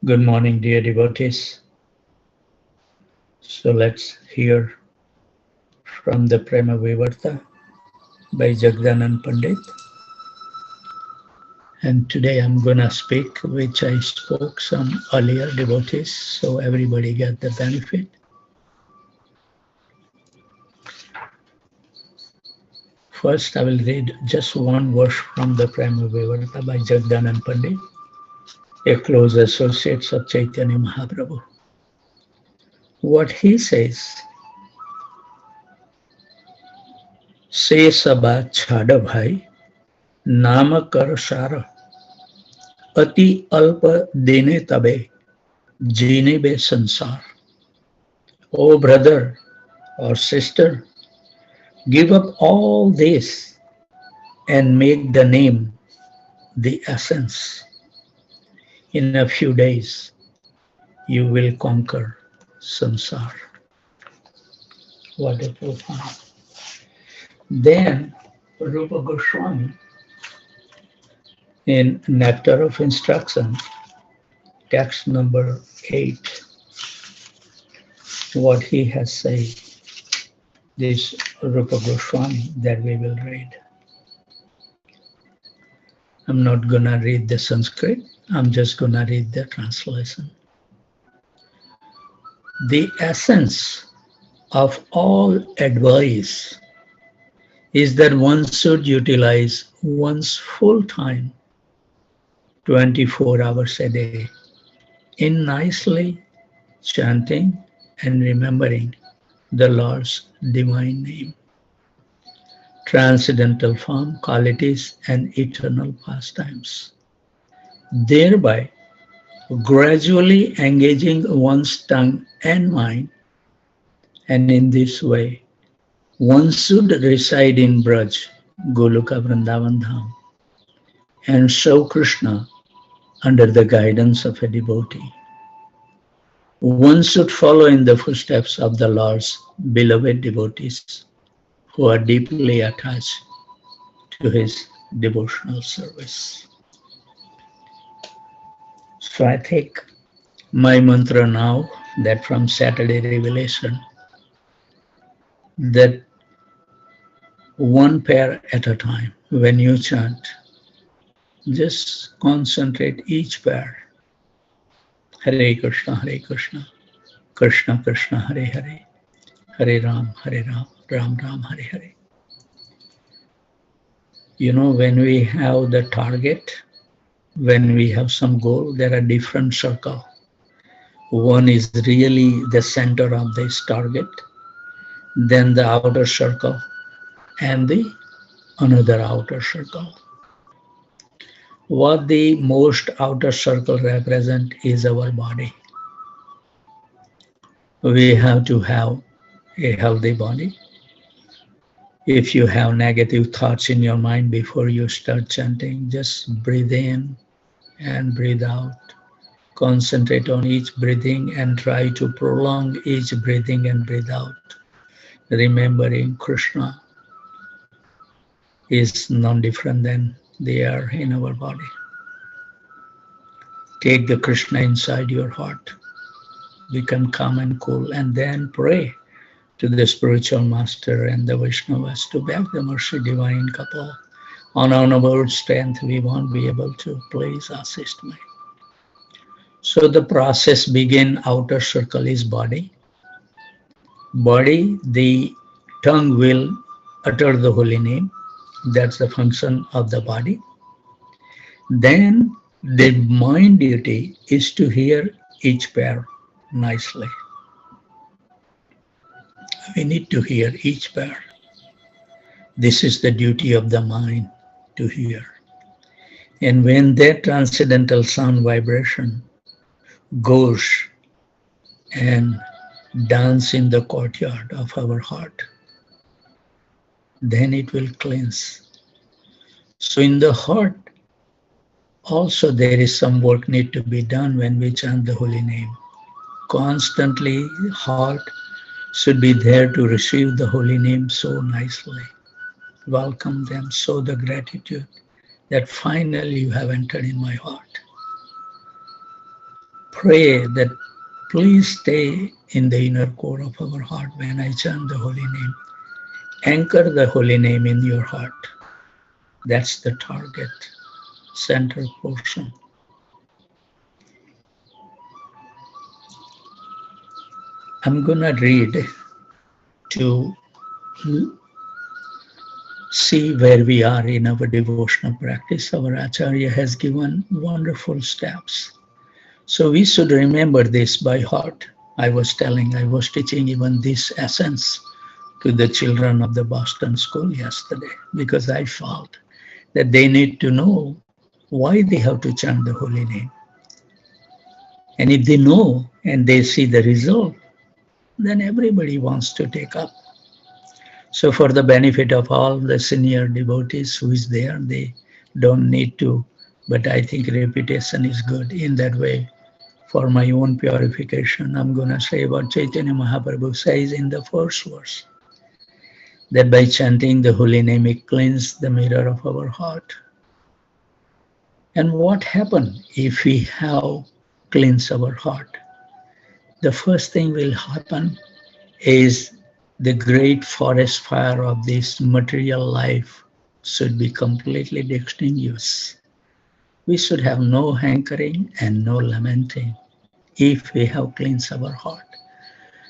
Good morning, dear devotees. So let's hear from the Prema Vivarta by Jagdanand Pandit. And today I'm gonna speak, which I spoke some earlier devotees, so everybody get the benefit. First, I will read just one verse from the Prema Vivarta by Jagdanand Pandit, a close associate of Chaitanya Mahaprabhu. What he says, "Se saba chhada bhai, nama kar sara, अति अल्प देने तबे जीने बे संसार." Oh brother or sister, give up all this and make the name the essence. In a few days, you will conquer samsara. What a profound. Then Rupa Goswami in Nectar of Instruction, text number 8, what he has said, this Rupa Goswami that we will read. I'm not gonna read the Sanskrit, I'm just gonna read the translation. The essence of all advice is that one should utilize one's full time, 24 hours a day, in nicely chanting and remembering the Lord's divine name, transcendental form, qualities, and eternal pastimes, thereby gradually engaging one's tongue and mind, and in this way, one should reside in Braj, Goloka Vrindavan Dham, and show Krishna under the guidance of a devotee. One should follow in the footsteps of the Lord's beloved devotees who are deeply attached to his devotional service. So I take my mantra now that from Saturday Revelation, that one pair at a time, when you chant, just concentrate each pair. Hare Krishna, Krishna Krishna, Hare Hare, Hare Ram, Ram Ram, Hare Hare. You know, when we have the target, when we have some goal, there are different circles. One is really the center of this target, then the outer circle, and the another outer circle. What the most outer circle represent is our body. We have to have a healthy body. If you have negative thoughts in your mind before you start chanting, just breathe in and breathe out. Concentrate on each breathing and try to prolong each breathing and breathe out. Remembering Krishna is non different than the air in our body. Take the Krishna inside your heart. Become calm and cool, and then pray to the spiritual master and the Vaishnavas to beg the mercy divine couple. On our own strength, we won't be able to. Please assist me. So the process begin. Outer circle is body. Body, the tongue will utter the holy name. That's the function of the body. Then the mind duty is to hear each pair nicely. We need to hear each pair. This is the duty of the mind, to hear. And when that transcendental sound vibration goes and dance in the courtyard of our heart, then it will cleanse. So in the heart, also there is some work need to be done when we chant the holy name. Constantly, heart should be there to receive the holy name so nicely. Welcome them, show the gratitude that finally you have entered in my heart. pray that please stay in the inner core of our heart when I chant the holy name. Anchor the holy name in your heart. That's the target, center portion. I'm gonna read to see where we are in our devotional practice. Our Acharya has given wonderful steps. So we should remember this by heart. I was teaching even this essence to the children of the Boston school yesterday because I felt that they need to know why they have to chant the holy name. And if they know and they see the result, then everybody wants to take up. So for the benefit of all the senior devotees who is there, they don't need to, but I think repetition is good in that way. For my own purification, I'm going to say what Chaitanya Mahaprabhu says in the first verse, that by chanting the holy name, it cleanses the mirror of our heart. And what happens if we have cleansed our heart? The first thing will happen is the great forest fire of this material life should be completely extinguished. We should have no hankering and no lamenting if we have cleansed our heart.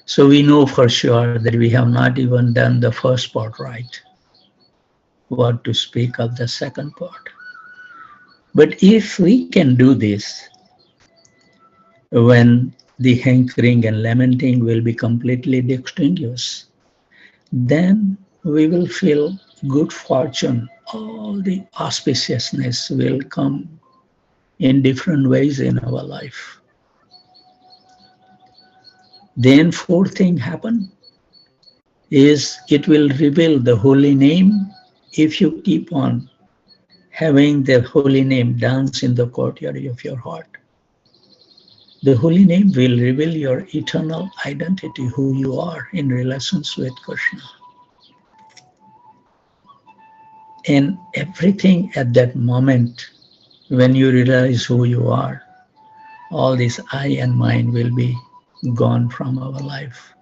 So we know for sure that we have not even done the first part right. What to speak of the second part. But if we can do this, when the hankering and lamenting will be completely extinguished, then we will feel good fortune. All the auspiciousness will come in different ways in our life. Then fourth thing happen is it will reveal the holy name. If you keep on having the holy name dance in the courtyard of your heart, the holy name will reveal your eternal identity, who you are in relations with Krishna. And everything at that moment, when you realize who you are, all this I and mine will be gone from our life.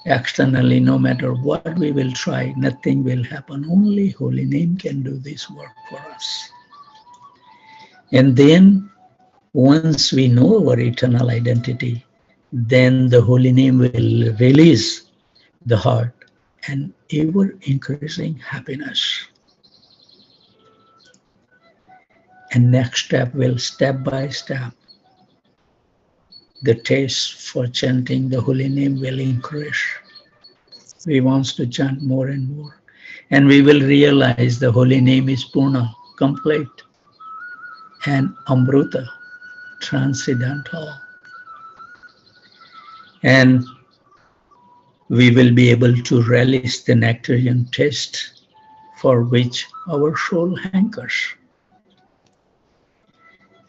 Externally, no matter what we will try, nothing will happen. Only holy name can do this work for us. And then, once we know our eternal identity, then the holy name will release the heart and ever increasing happiness. And next step will step by step. The taste for chanting the holy name will increase. We want to chant more and more. And we will realize the holy name is Purna, complete, and Amruta, transcendental. And we will be able to relish the nectarian taste for which our soul hankers.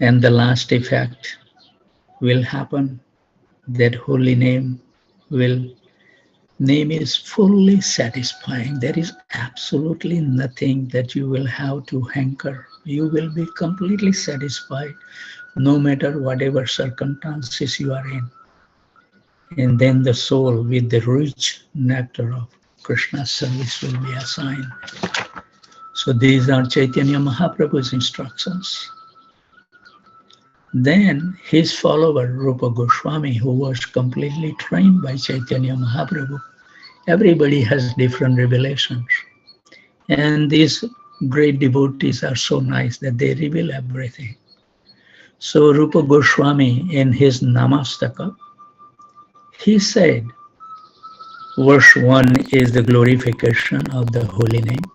And the last effect will happen, that holy name is fully satisfying. There is absolutely nothing that you will have to hanker. You will be completely satisfied no matter whatever circumstances you are in. And then the soul with the rich nectar of Krishna's service will be assigned. So these are Chaitanya Mahaprabhu's instructions. Then his follower Rupa Goswami, who was completely trained by Chaitanya Mahaprabhu, everybody has different revelations. And these great devotees are so nice that they reveal everything. So Rupa Goswami in his Namastaka, he said, verse 1 is the glorification of the holy name.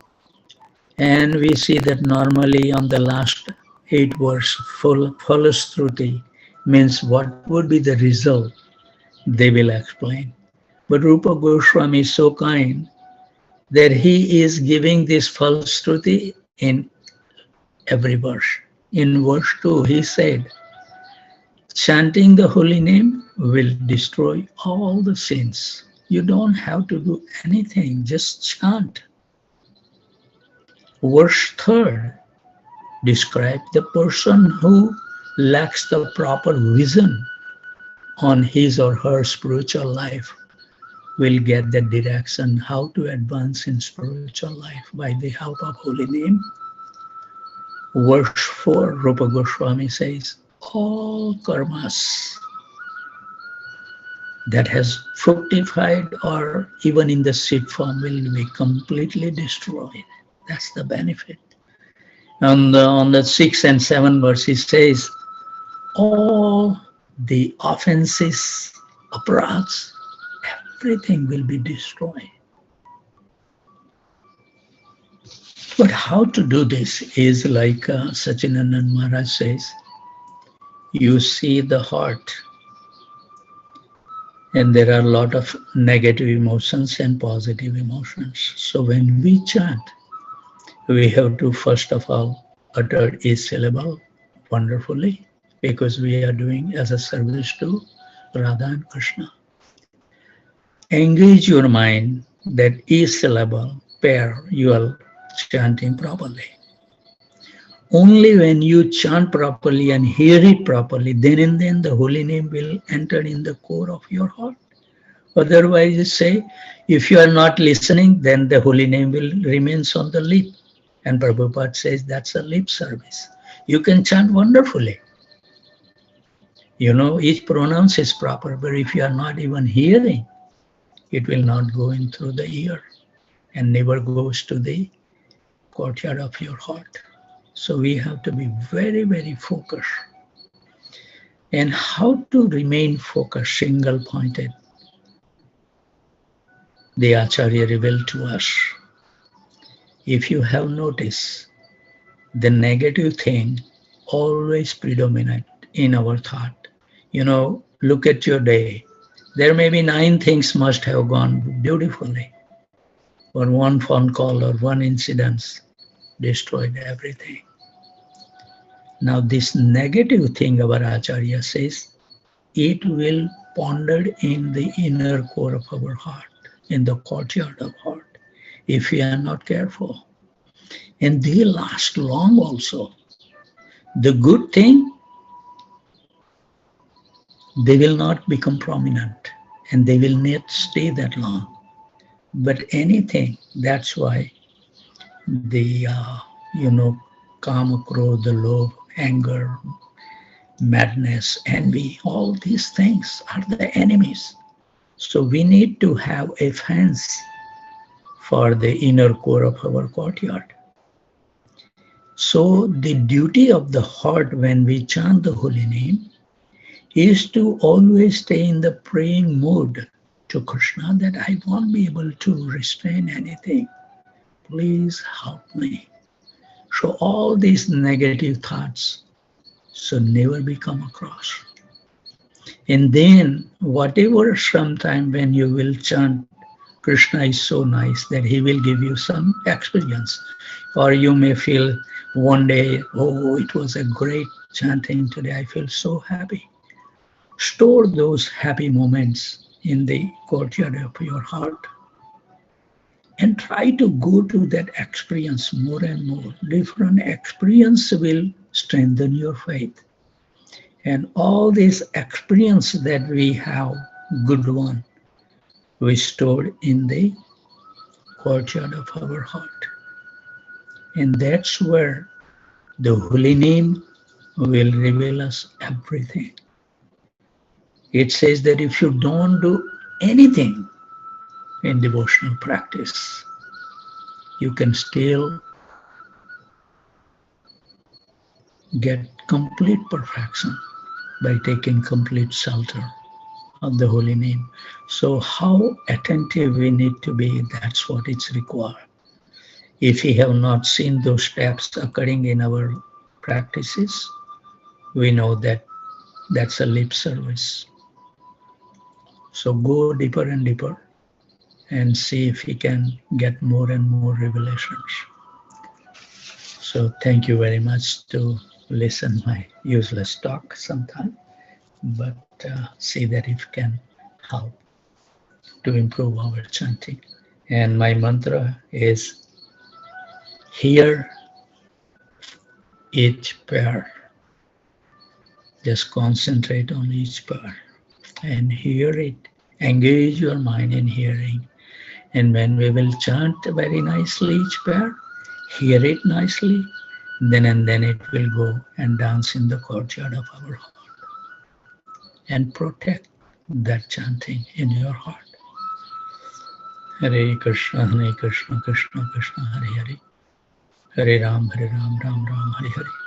And we see that normally on the last 8 verse, Phalashruti means what would be the result, they will explain. But Rupa Goswami is so kind that he is giving this Phalashruti in every verse. In verse 2, he said, chanting the holy name will destroy all the sins. You don't have to do anything, just chant. Verse 3 describes the person who lacks the proper vision on his or her spiritual life will get the direction how to advance in spiritual life by the help of holy name. Verse 4, Rupa Goswami says, all karmas that has fructified or even in the seed form will be completely destroyed. That's the benefit. On the 6 and 7 verse, he says, all the offenses, aparats, everything will be destroyed. But how to do this is like Sachinandan Maharaj says, you see the heart, and there are a lot of negative emotions and positive emotions. So when we chant, we have to first of all utter a syllable wonderfully, because we are doing as a service to Radha and Krishna. Engage your mind that each syllable pair you are chanting properly. Only when you chant properly and hear it properly, then and then the holy name will enter in the core of your heart. Otherwise, you say, if you are not listening, then the holy name will remain on the lip. And Prabhupada says that's a lip service. You can chant wonderfully. You know, each pronounce is proper, but if you are not even hearing, it will not go in through the ear and never goes to the courtyard of your heart. So we have to be very, very focused. And how to remain focused, single pointed, the Acharya revealed to us. If you have noticed, the negative thing always predominate in our thought. You know, look at your day. There may be 9 things must have gone beautifully, or one phone call or one incident destroyed everything. Now this negative thing, our Acharya says, it will ponder in the inner core of our heart, in the courtyard of heart, if we are not careful. And they last long also. The good thing, they will not become prominent and they will not stay that long. But anything, that's why the, kama, krodha, lobh, anger, madness, envy, all these things are the enemies. So we need to have a fence for the inner core of our courtyard. So the duty of the heart when we chant the holy name is to always stay in the praying mood to Krishna that I won't be able to restrain anything. Please help me. So all these negative thoughts should never be come across. And then whatever sometime when you will chant, Krishna is so nice that he will give you some experience. Or you may feel one day, oh, it was a great chanting today, I feel so happy. Store those happy moments in the courtyard of your heart and try to go to that experience more and more. Different experience will strengthen your faith. And all these experience that we have, good one, we stored in the courtyard of our heart. And that's where the holy name will reveal us everything. It says that if you don't do anything in devotional practice, you can still get complete perfection by taking complete shelter of the holy name. So how attentive we need to be, that's what it's required. If we have not seen those steps occurring in our practices, we know that that's a lip service. So go deeper and deeper and see if we can get more and more revelations. So thank you very much to listen my useless talk sometime, but see that if can help to improve our chanting. And my mantra is hear each pair. Just concentrate on each pair. and hear it. Engage your mind in hearing. And when we will chant very nicely each pair, hear it nicely, then and then it will go and dance in the courtyard of our heart. And protect that chanting in your heart. Hare Krishna, Krishna Krishna, Hare Hare. Hare Ram, Ram Ram, Hare Hare.